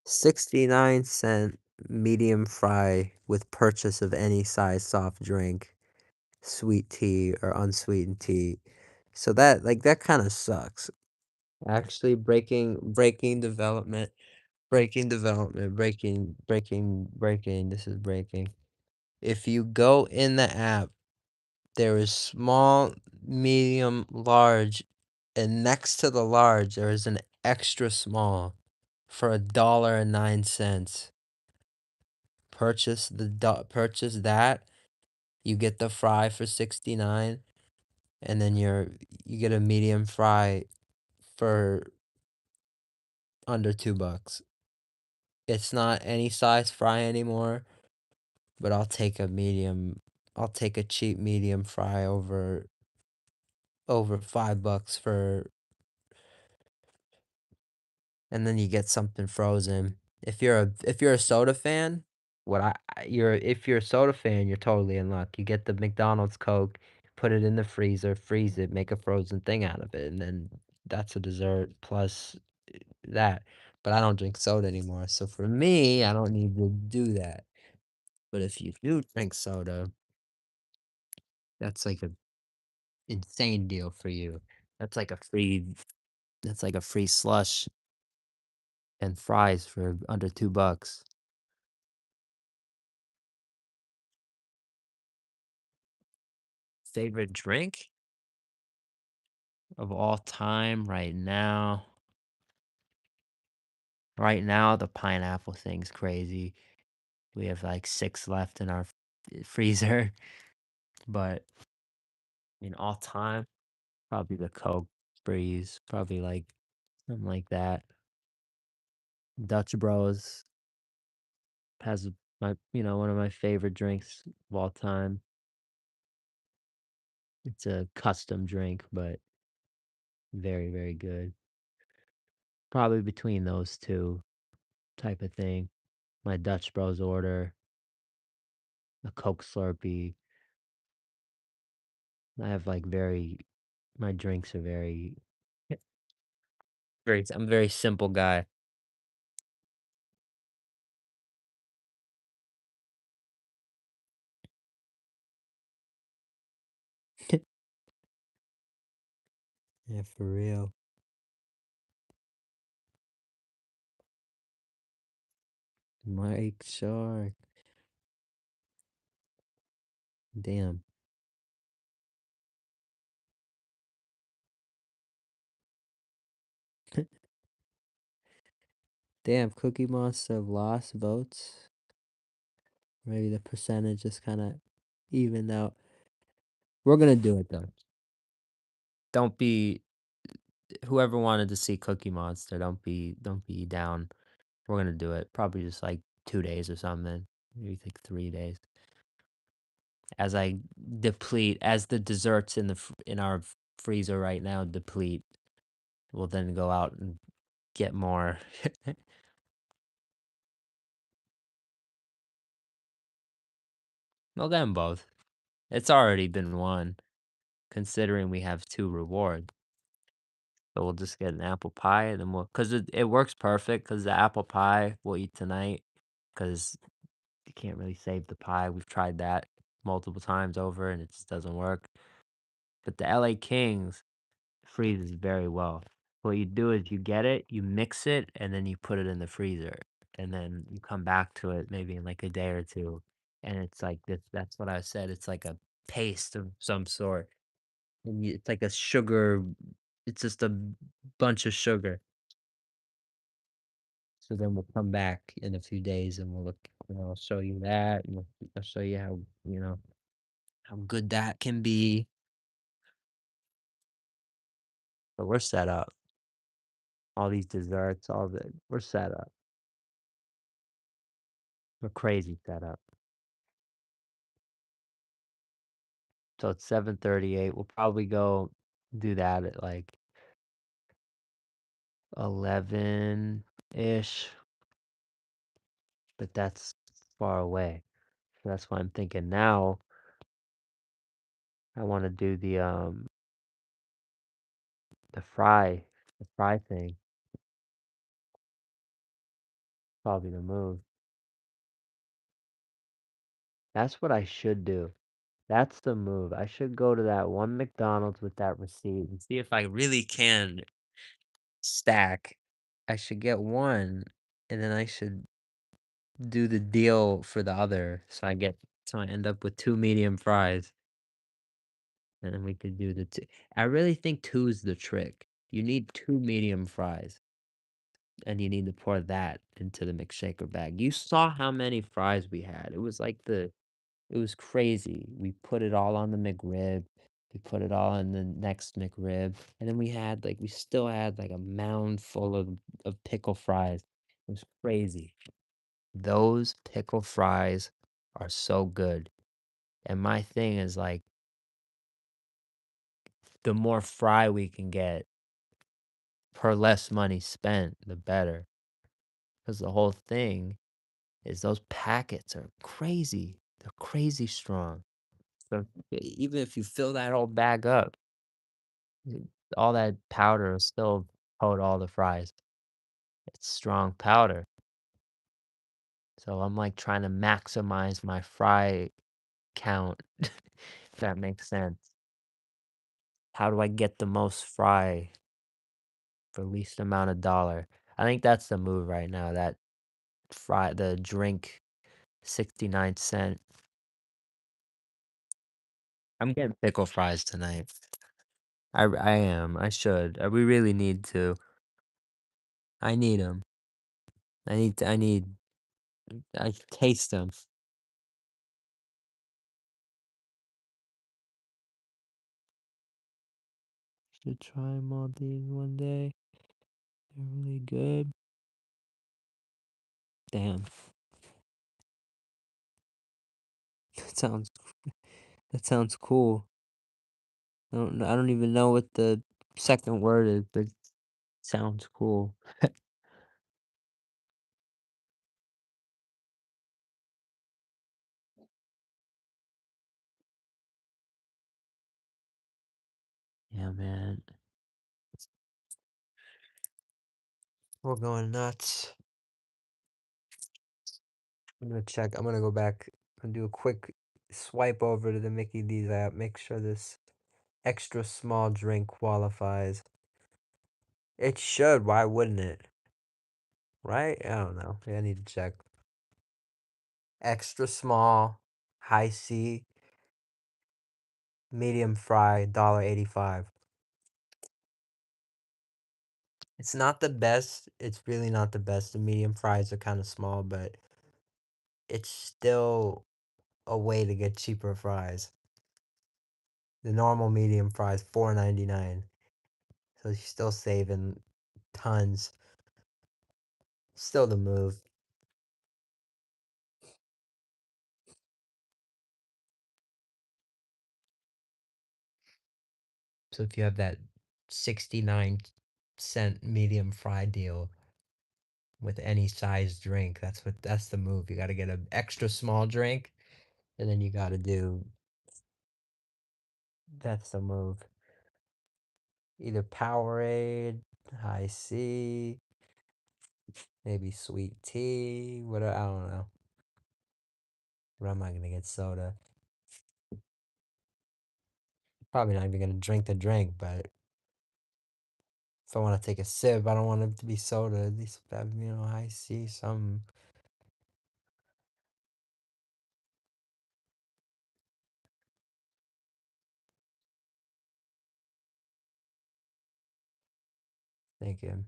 Speaker 2: 69-cent medium fry with purchase of any size soft drink, sweet tea or unsweetened tea. So that kind of sucks. Actually, breaking. This is breaking. If you go in the app, there is small, medium, large, and next to the large, there is an extra small for $1.09. Purchase that, you get the fry for 69, and then you get a medium fry for under $2. It's not any size fry anymore, but I'll take a cheap medium fry over $5 for, and then you get something frozen. If you're a soda fan, what you're if you're a soda fan, you're totally in luck. You get the McDonald's Coke, put it in the freezer, freeze it, make a frozen thing out of it, and then that's a dessert plus that. But I don't drink soda anymore, so for me, I don't need to do that. But if you do drink soda, that's like a insane deal for you. That's like a free that's like a free slush and fries for under $2. Favorite drink of all time right now, the pineapple thing's crazy. We have, like, 6 left in our freezer, but, all time, probably the Coke Breeze, probably, like, something like that. Dutch Bros has one of my favorite drinks of all time. It's a custom drink, but very, very good. Probably between those 2 type of thing. My Dutch Bros order, a Coke Slurpee. I have, like, my drinks are I'm a very simple guy. Yeah, for real. Mike Shark. Damn. Damn, Cookie Monster have lost votes. Maybe the percentage just kind of evened out. We're gonna do it though. Don't be whoever wanted to see Cookie Monster. Don't be down. We're gonna do it. Probably just like 2 days or something. Maybe like 3 days. As the desserts in our freezer right now deplete, we'll then go out and get more. We'll get them both. It's already been won, considering we have 2 rewards. So we'll just get an apple pie and then cause it works perfect. Cause the apple pie we'll eat tonight. Cause you can't really save the pie. We've tried that multiple times over and it just doesn't work. But the LA Kings freezes very well. What you do is you get it, you mix it, and then you put it in the freezer, and then you come back to it maybe in like a day or 2, and it's like that's what I said, it's like a paste of some sort, and it's like a sugar it's just a bunch of sugar. So then we'll come back in a few days and we'll I'll show you that, and I'll show you how good that can be. But we're set up. All these desserts, all of it, we're set up. We're crazy set up. So it's 7:38. We'll probably go do that at like 11-ish, but that's far away. So that's why I'm thinking now I want to do the fry thing. Probably the move. That's what I should do. That's the move. I should go to that one McDonald's with that receipt and see if I really can stack. I should get one and then I should do the deal for the other, so I end up with 2 medium fries, and then we could do the 2 I really think 2 is the trick. You need 2 medium fries.
Speaker 1: and you need to pour that into the McShaker bag. You saw how many fries we had. It was crazy. We put it all on the McRib. We put it all on the next McRib, and then we still had like a mound full of pickle fries. It was crazy. Those pickle fries are so good. And my thing is like the more fry we can get per less money spent, the better. Because the whole thing is those packets are crazy. They're crazy strong. So even if you fill that whole bag up, all that powder will still coat all the fries. It's strong powder. So I'm like trying to maximize my fry count, if that makes sense. How do I get the most fry for least amount of dollar? I think that's the move right now. That the drink 69 cent. I'm getting pickle fries tonight. I am. I should. We really need to. I need them. I taste them. Should try them all these one day. They're really good. Damn. That sounds that sounds cool. I don't even know what the second word is, but sounds cool. Yeah, man. We're going nuts. I'm gonna check. I'm gonna go back and do a quick swipe over to the Mickey D's app. Make sure this extra small drink qualifies. It should. Why wouldn't it? Right? I don't know. Yeah, I need to check. Extra small, high C, medium fry, $1.85. It's not the best. It's really not the best. The medium fries are kind of small, but it's still a way to get cheaper fries. The normal medium fries, 4.99. So you're still saving tons. Still the move. So if you have that 69 cent medium fry deal with any size drink, that's the move. You got to get an extra small drink, and then you got to do that's the move. Either Powerade, High C, maybe sweet tea. What I don't know. What am I gonna get? Soda. Probably not even gonna drink the drink, but if I want to take a sip, I don't want it to be soda. At least have, High C, some. Thinking.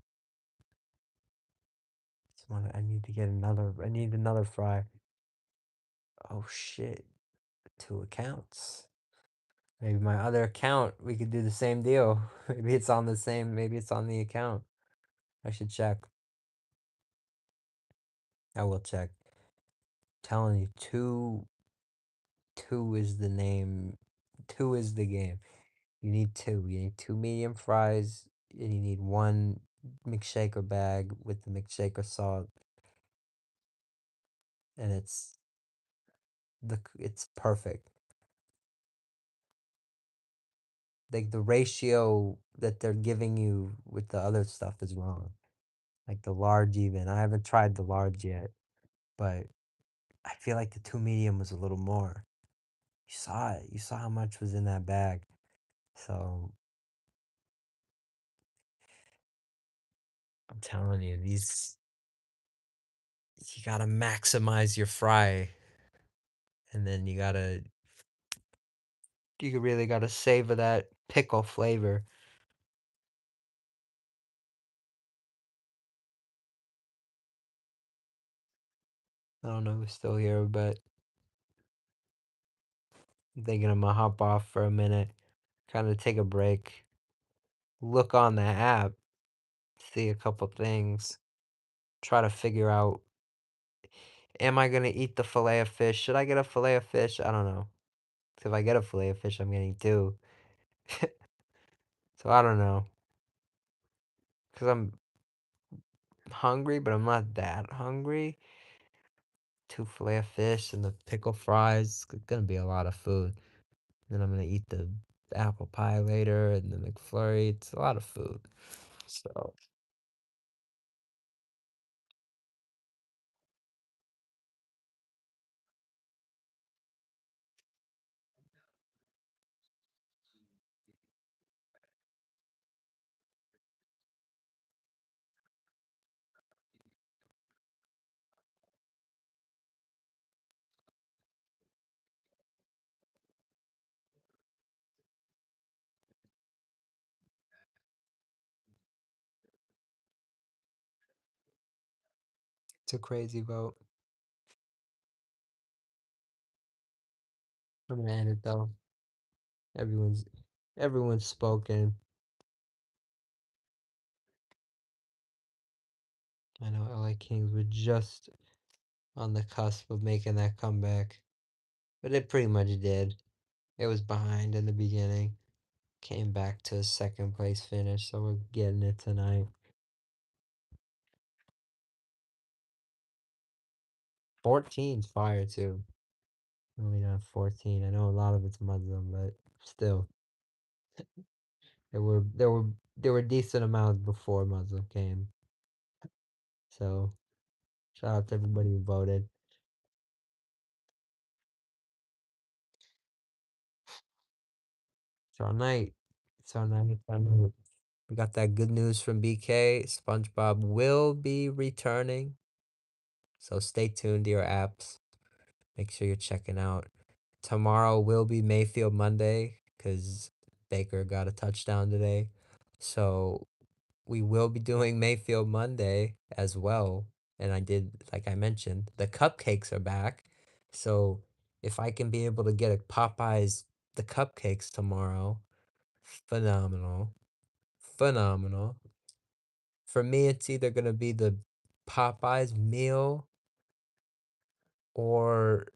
Speaker 1: I need to get another. I need another fry. Oh shit! 2 accounts. Maybe my other account. We could do the same deal. Maybe it's on the same. Maybe it's on the account. I should check. I will check. Telling you, two is the name. Two is the game. You need two. You need two medium fries, and you need one McShaker bag with the McShaker salt, and it's perfect. Like the ratio that they're giving you with the other stuff is wrong. Like the large even. I haven't tried the large yet, but I feel like the two medium was a little more. You saw it. You saw how much was in that bag. So I'm telling you, you gotta maximize your fry, and then you really gotta savor that pickle flavor.
Speaker 2: I don't know who's still here, but I'm thinking I'm gonna hop off for a minute, kind of take a break, look on the app, see a couple things, try to figure out, am I gonna eat the fillet of fish? Should I get a fillet of fish? I don't know. 'Cause if I get a fillet of fish, I'm getting two. So I don't know. Cause I'm hungry, but I'm not that hungry. Two fillet of fish and the pickle fries. It's gonna be a lot of food. Then I'm gonna eat the apple pie later and the McFlurry. It's a lot of food. So it's a crazy vote. I'm gonna end it though. Everyone's everyone's spoken. I know LA Kings were just on the cusp of making that comeback, but it pretty much did. It was behind in the beginning, came back to a second place finish, so we're getting it tonight. 14's fire too. Only not 14. I know a lot of it's Muslim, but still, there were there were there were decent amounts before Muslim came. So shout out to everybody who voted. It's our night. It's our night. It's our night. We got that good news from BK. SpongeBob will be returning. So stay tuned to your apps. Make sure you're checking out. Tomorrow will be Mayfield Monday because Baker got a touchdown today. So we will be doing Mayfield Monday as well. And I did, like I mentioned, the cupcakes are back. So if I can be able to get a Popeyes, the cupcakes tomorrow, phenomenal. Phenomenal. For me, it's either going to be the Popeyes meal or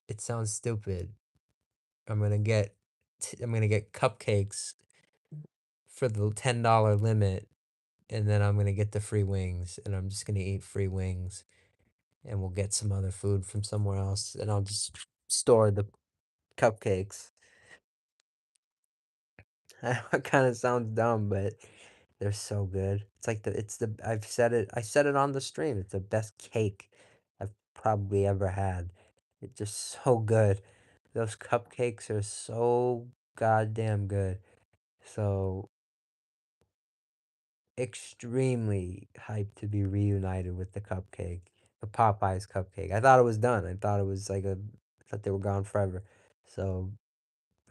Speaker 2: it sounds stupid. I'm going to get I'm going to get cupcakes for the $10 limit and then I'm going to get the free wings and I'm just going to eat free wings and we'll get some other food from somewhere else and I'll just store the cupcakes. It kind of sounds dumb, but they're so good. It's like I said it on the stream. It's the best cake I've probably ever had. It's just so good. Those cupcakes are so goddamn good. So extremely hyped to be reunited with the cupcake, the Popeyes cupcake. I thought it was done. I thought it was like I thought they were gone forever. So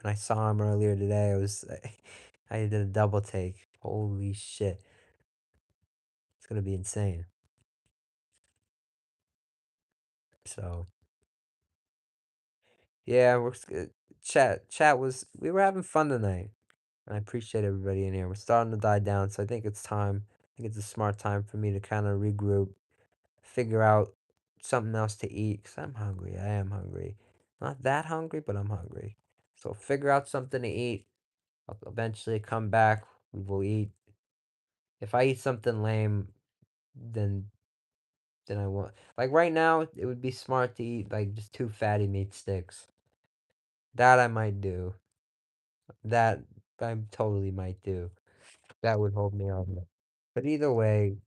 Speaker 2: when I saw him earlier today, I did a double take. Holy shit. It's gonna be insane. So yeah, chat was we were having fun tonight. And I appreciate everybody in here. We're starting to die down, so I think it's time. I think it's a smart time for me to kind of regroup, figure out something else to eat, because I'm hungry. I am hungry. Not that hungry, but I'm hungry. So figure out something to eat. I'll eventually come back. We will eat. If I eat something lame, then I won't. Like right now, it would be smart to eat like just two fatty meat sticks. That I might do. That I totally might do. That would hold me over. But either way,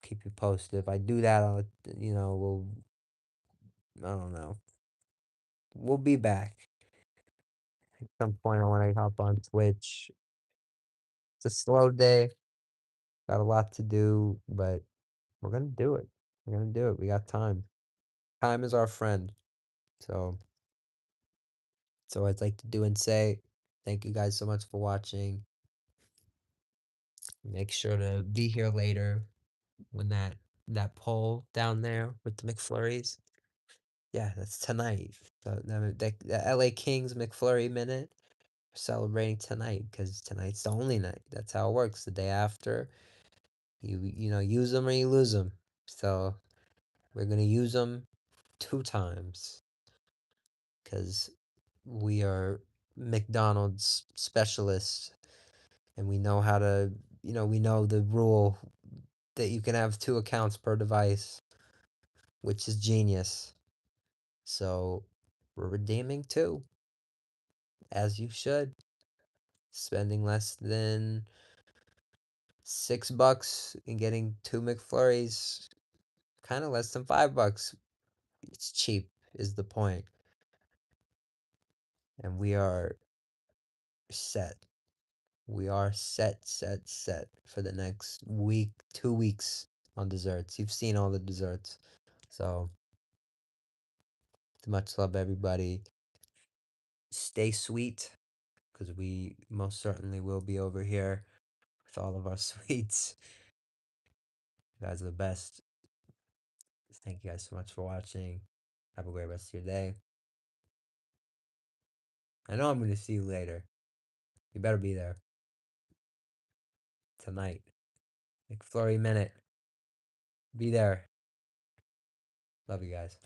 Speaker 2: keep you posted. If I do that, I don't know. We'll be back. At some point, I want to hop on Twitch. It's a slow day. Got a lot to do, but we're gonna do it. We're gonna do it. We got time. Time is our friend. So, so I'd like to do and say, thank you guys so much for watching. Make sure to be here later when that that pole down there with the McFlurries. Yeah, that's tonight. The LA Kings McFlurry minute. We're celebrating tonight because tonight's the only night. That's how it works. The day after, use them or you lose them. So we're gonna use them two times because we are McDonald's specialists and we know how to, we know the rule that you can have two accounts per device, which is genius. So we're redeeming two, as you should. Spending less than $6 and getting two McFlurries, kind of less than $5. It's cheap, is the point. And we are set. We are set for the next week, 2 weeks on desserts. You've seen all the desserts. So, much love, everybody. Stay sweet, because we most certainly will be over here with all of our sweets. You guys are the best. Thank you guys so much for watching. Have a great rest of your day. I know I'm going to see you later. You better be there tonight. McFlurry Minute. Be there. Love you guys.